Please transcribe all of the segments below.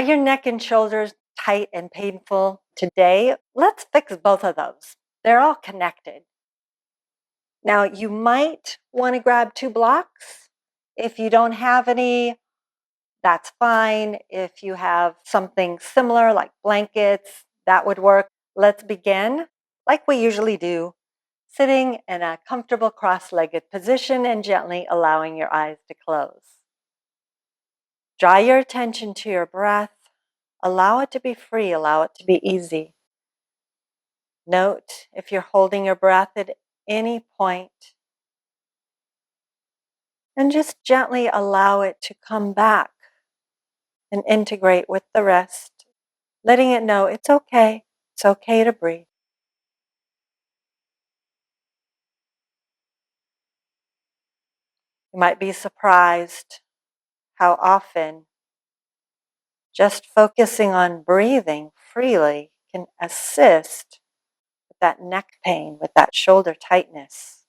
Are your neck and shoulders tight and painful today? Let's fix both of those. They're all connected. Now, you might want to grab 2 blocks. If you don't have any, that's fine. If you have something similar like blankets, that would work. Let's begin like we usually do, sitting in a comfortable cross-legged position and gently allowing your eyes to close. Draw your attention to your breath. Allow it to be free, allow it to be easy. Note if you're holding your breath at any point, and just gently allow it to come back and integrate with the rest, letting it know it's okay to breathe. You might be surprised how often just focusing on breathing freely can assist with that neck pain, with that shoulder tightness.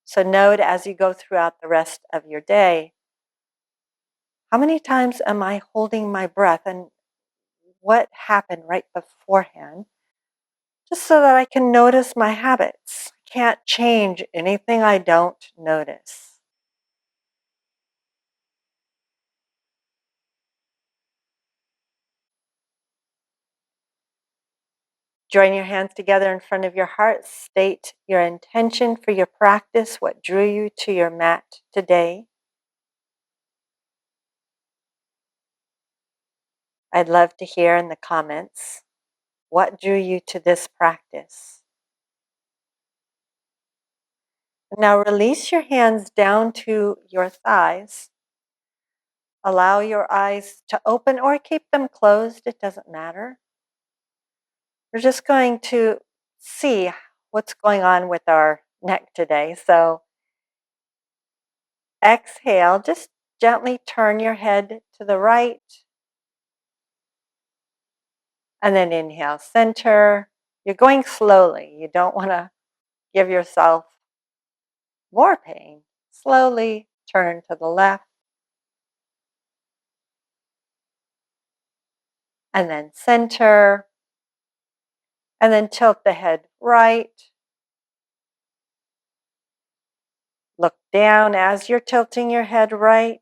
So note as you go throughout the rest of your day, how many times am I holding my breath and what happened right beforehand? Just so that I can notice my habits. I can't change anything I don't notice. Join your hands together in front of your heart. State your intention for your practice, what drew you to your mat today. I'd love to hear in the comments what drew you to this practice. Now release your hands down to your thighs. Allow your eyes to open or keep them closed, it doesn't matter. We're just going to see what's going on with our neck today. So exhale, just gently turn your head to the right. And then inhale, center. You're going slowly. You don't want to give yourself more pain. Slowly turn to the left. And then center. And then tilt the head right. Look down as you're tilting your head right.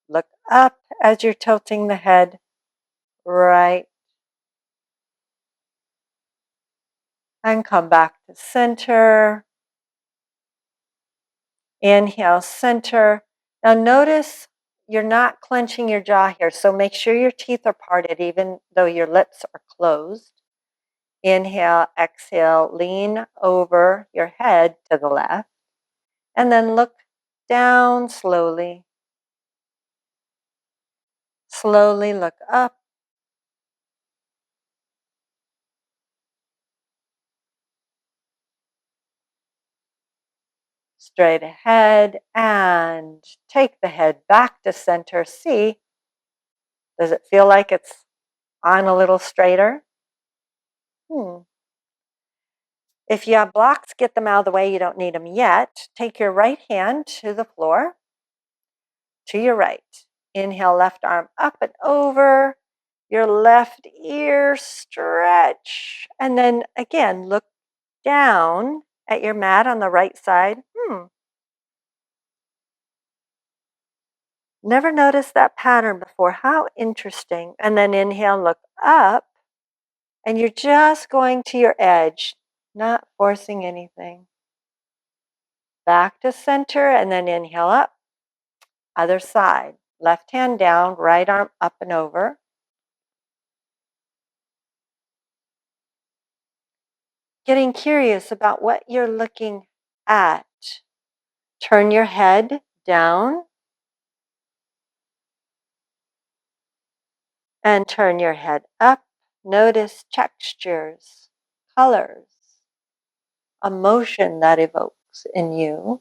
Look up as you're tilting the head right. And come back to center. Inhale, center. Now notice you're not clenching your jaw here, so make sure your teeth are parted even though your lips are closed. Inhale, exhale, lean over your head to the left, and then look down slowly. Slowly look up. Straight ahead and take the head back to center. See, does it feel like it's on a little straighter? If you have blocks, get them out of the way. You don't need them yet. Take your right hand to the floor, to your right. Inhale, left arm up and over. Your left ear, stretch. And then again, look down at your mat on the right side. Never noticed that pattern before. How interesting. And then inhale, look up. And you're just going to your edge, not forcing anything. Back to center and then inhale up. Other side. Left hand down, right arm up and over. Getting curious about what you're looking at. Turn your head down and turn your head up. Notice textures, colors, emotion that evokes in you.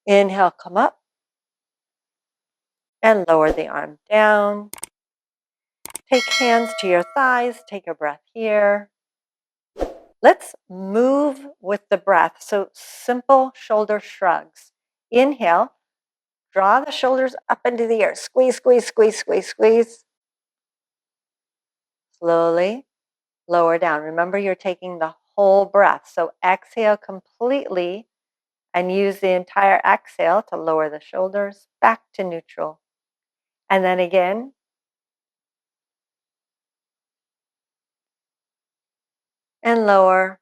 Inhale, come up and lower the arm down. Take hands to your thighs. Take a breath here. Let's move with the breath. So simple shoulder shrugs. Inhale, Draw the shoulders up into the air. Squeeze, squeeze, squeeze, squeeze, squeeze. Slowly lower down. Remember, you're taking the whole breath. So exhale completely and use the entire exhale to lower the shoulders back to neutral. And then again, and lower.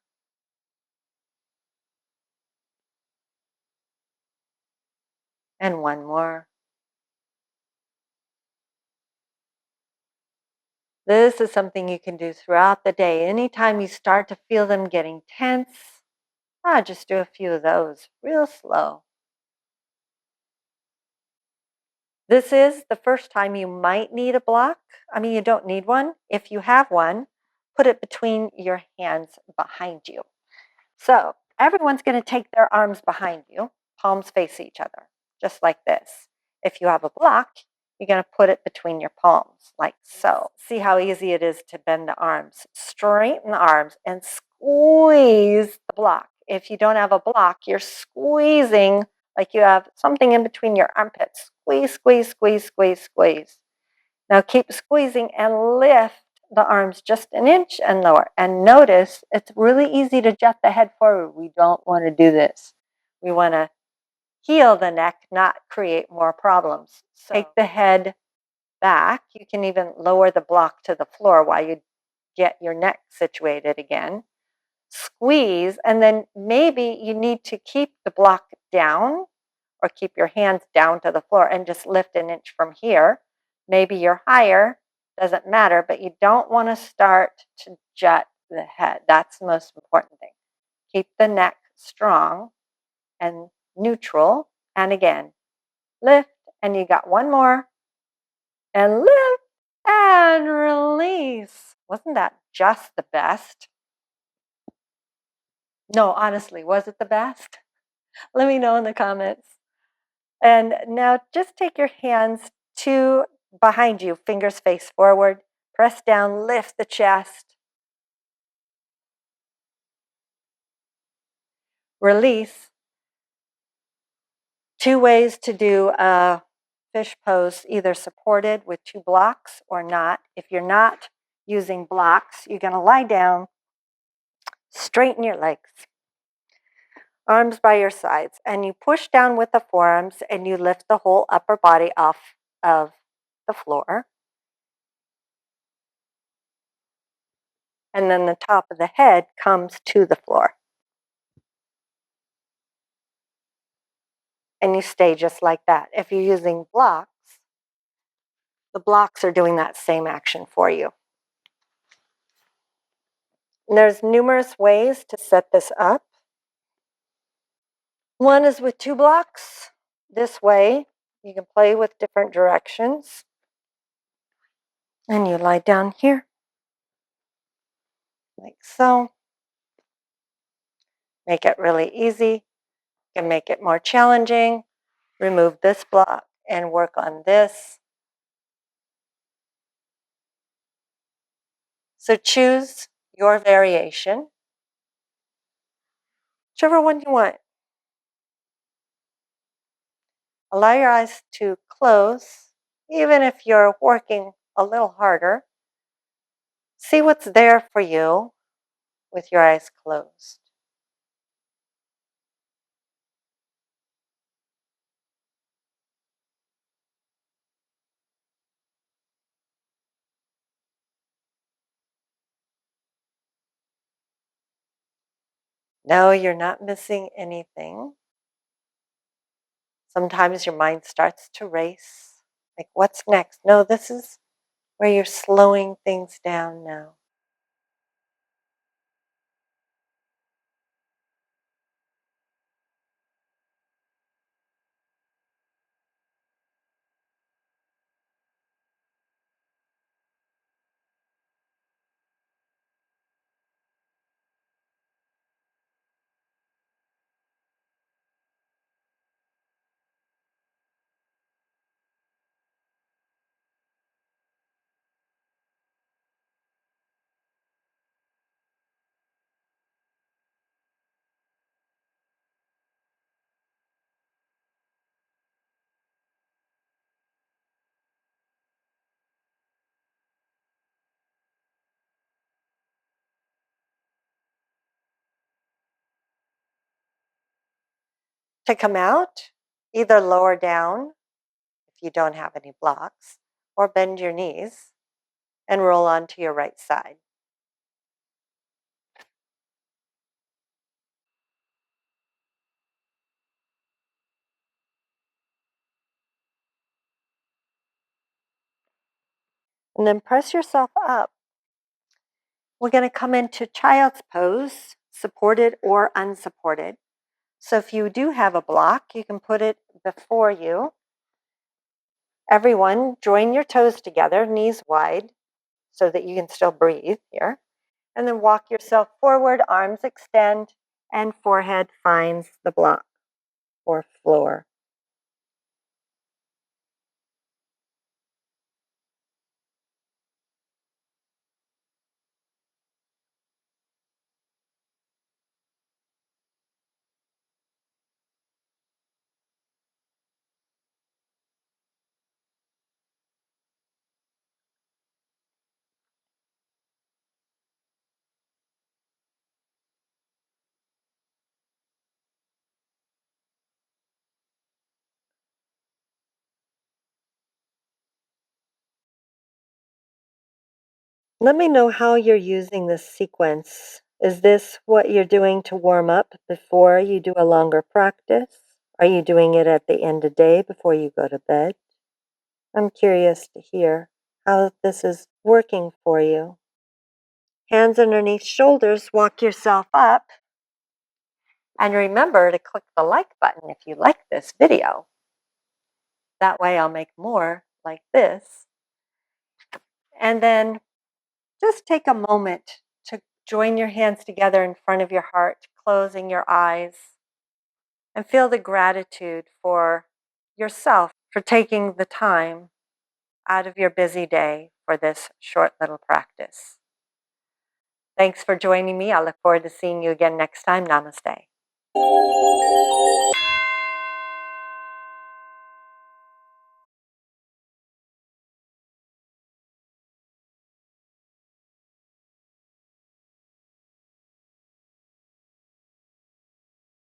And one more. This is something you can do throughout the day. Anytime you start to feel them getting tense, just do a few of those real slow. This is the first time you might need a block. I mean, you don't need one. If you have one, put it between your hands behind you. So everyone's going to take their arms behind you, palms face each other, just like this. If you have a block, you're going to put it between your palms, like so. See how easy it is to bend the arms. Straighten the arms and squeeze the block. If you don't have a block, you're squeezing like you have something in between your armpits. Squeeze, squeeze, squeeze, squeeze, squeeze. Now keep squeezing and lift the arms just an inch and lower. And notice it's really easy to jet the head forward. We don't want to do this. We want to heal the neck, not create more problems. So take the head back. You can even lower the block to the floor while you get your neck situated again. Squeeze, and then maybe you need to keep the block down or keep your hands down to the floor and just lift an inch from here. Maybe you're higher, doesn't matter, but you don't want to start to jut the head. That's the most important thing. Keep the neck strong and neutral. And again, lift, and you got one more. And lift and release. Wasn't that just the best? No, honestly, was it the best? Let me know in the comments. And now just take your hands to behind you, fingers face forward. Press down, lift the chest. Release. 2 ways to do a fish pose, either supported with 2 blocks or not. If you're not using blocks, you're going to lie down, straighten your legs, arms by your sides, and you push down with the forearms and you lift the whole upper body off of the floor. And then the top of the head comes to the floor. And you stay just like that. If you're using blocks, the blocks are doing that same action for you. And there's numerous ways to set this up. One is with 2 blocks. This way, you can play with different directions. And you lie down here, like so. Make it really easy. You can make it more challenging. Remove this block and work on this. So choose your variation, whichever one you want. Allow your eyes to close, even if you're working a little harder. See what's there for you with your eyes closed. No, you're not missing anything. Sometimes your mind starts to race, like what's next? No, this is where you're slowing things down now. To come out, either lower down if you don't have any blocks, or bend your knees and roll onto your right side. And then press yourself up. We're going to come into child's pose, supported or unsupported. So if you do have a block, you can put it before you. Everyone, join your toes together, knees wide, so that you can still breathe here. And then walk yourself forward, arms extend, and forehead finds the block or floor. Let me know how you're using this sequence. Is this what you're doing to warm up before you do a longer practice? Are you doing it at the end of the day before you go to bed? I'm curious to hear how this is working for you. Hands underneath shoulders, walk yourself up. And remember to click the like button if you like this video. That way I'll make more like this. And then just take a moment to join your hands together in front of your heart, closing your eyes, and feel the gratitude for yourself for taking the time out of your busy day for this short little practice. Thanks for joining me. I look forward to seeing you again next time. Namaste.